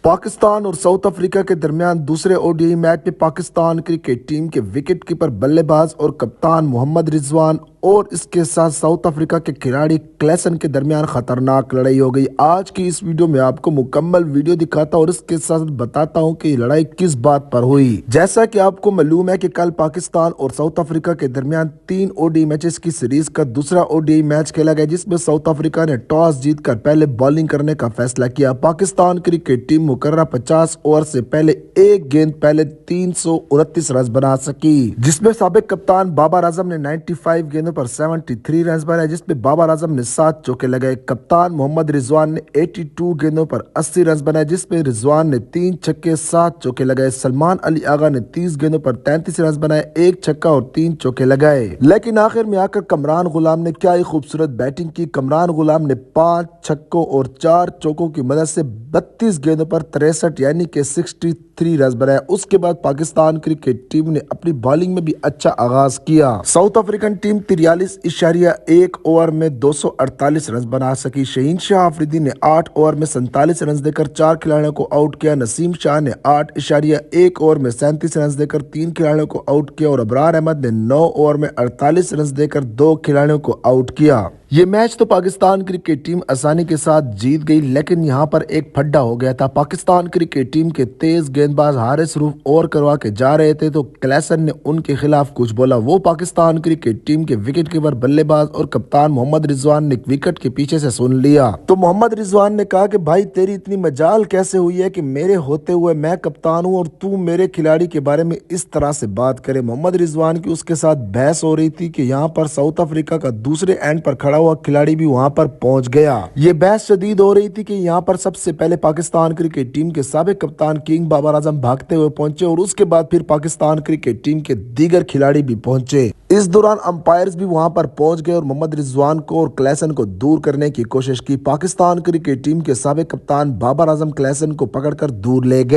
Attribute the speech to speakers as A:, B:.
A: پاکستان اور South Africa کے درمیان دوسرے ODI میچ میں پاکستان کرکٹ ٹیم کے وکٹ کیپر بلے باز اور کپتان محمد رضوان اور اس کے ساتھ ساؤتھ افریقہ کے کھلاڑی کلیسن کے درمیان خطرناک لڑائی ہو گئی۔ آج کی اس ویڈیو میں آپ کو مکمل ویڈیو دکھاتا ہوں اور اس کے ساتھ بتاتا ہوں کہ یہ لڑائی کس بات پر ہوئی۔ جیسا کہ آپ کو معلوم ہے کہ کل پاکستان اور ساؤتھ افریقہ کے درمیان 3 ODI میچز کی سیریز کا دوسرا ODI میچ کھیلا گیا، جس میں ساؤتھ افریقہ نے ٹاس جیت کر پہلے بالنگ کرنے کا فیصلہ کیا۔ پاکستان کرکٹ ٹیم مقررہ 50 اوور سے پہلے ایک گیند پہلے 329 رنز بنا سکی، جس میں سابق کپتان بابر اعظم نے 95 گیندوں پر 73 رنز بنائے، جس میں بابر اعظم نے 7 چوکے لگائے۔ کپتان محمد رضوان نے 82 گیندوں پر 80 رنز بنائے، جس میں رضوان نے 3 چھکے 7 چوکے لگائے۔ سلمان علی آغا نے 30 گیندوں پر 33 رنز بنائے، 1 چھکا اور 3 چوکے لگائے۔ لیکن آخر میں آ کر کمران غلام نے کیا ہی خوبصورت بیٹنگ کی۔ کمران غلام نے 5 چھکوں اور 4 چوکوں کی مدد سے 32 گیندوں پر 63 یعنی کہ 63 رنز بنائے۔ اس کے بعد پاکستان کرکٹ ٹیم نے اپنی بالنگ میں بھی اچھا آغاز کیا۔ ساؤتھ افریقن ٹیم 43.1 اوور میں 248 رنز بنا سکی۔ شہین شاہ آفریدی نے 8 اوور میں 47 رنز دے کر 4 کھلاڑیوں کو آؤٹ کیا۔ نسیم شاہ نے 8.1 اوور میں 37 رنز دے کر 3 کھلاڑیوں کو آؤٹ کیا اور ابرار احمد نے 9 اوور میں 48 رنز دے کر 2 کھلاڑیوں کو آؤٹ کیا۔ یہ میچ تو پاکستان کرکٹ ٹیم آسانی کے ساتھ جیت گئی، لیکن یہاں پر ایک پھڈا ہو گیا تھا۔ پاکستان کرکٹ ٹیم کے تیز گیند باز حارث روف اوور کروا کے جا رہے تھے تو کلیسن نے ان کے خلاف کچھ بولا۔ وہ پاکستان کرکٹ ٹیم کے وکٹ کیپر بلے باز اور کپتان محمد رضوان نے وکٹ کے پیچھے سے سن لیا تو محمد رضوان نے کہا کہ بھائی تیری اتنی مجال کیسے ہوئی ہے کہ میرے ہوتے ہوئے میں کپتان ہوں اور تو میرے کھلاڑی کے بارے میں اس طرح سے بات کرے۔ محمد رضوان کی اس کے ساتھ بحث ہو رہی تھی کہ یہاں پر ساؤتھ افریقہ کا دوسرے اینڈ پر کھڑا ہوا کھلاڑی بھی وہاں پر پہنچ گیا۔ یہ بحث شدید ہو رہی تھی کہ یہاں پر سب سے پہلے پاکستان کرکٹ ٹیم کے سابق کپتان کنگ بابر اعظم بھاگتے ہوئے پہنچے اور اس کے بعد پھر پاکستان کرکٹ ٹیم کے دیگر کھلاڑی بھی پہنچے۔ اس دوران امپائرز بھی وہاں پر پہنچ گئے اور محمد رضوان کو اور کلیسن کو دور کرنے کی کوشش کی۔ پاکستان کرکٹ ٹیم کے سابق کپتان بابر اعظم کلیسن کو پکڑ کر دور لے گئے۔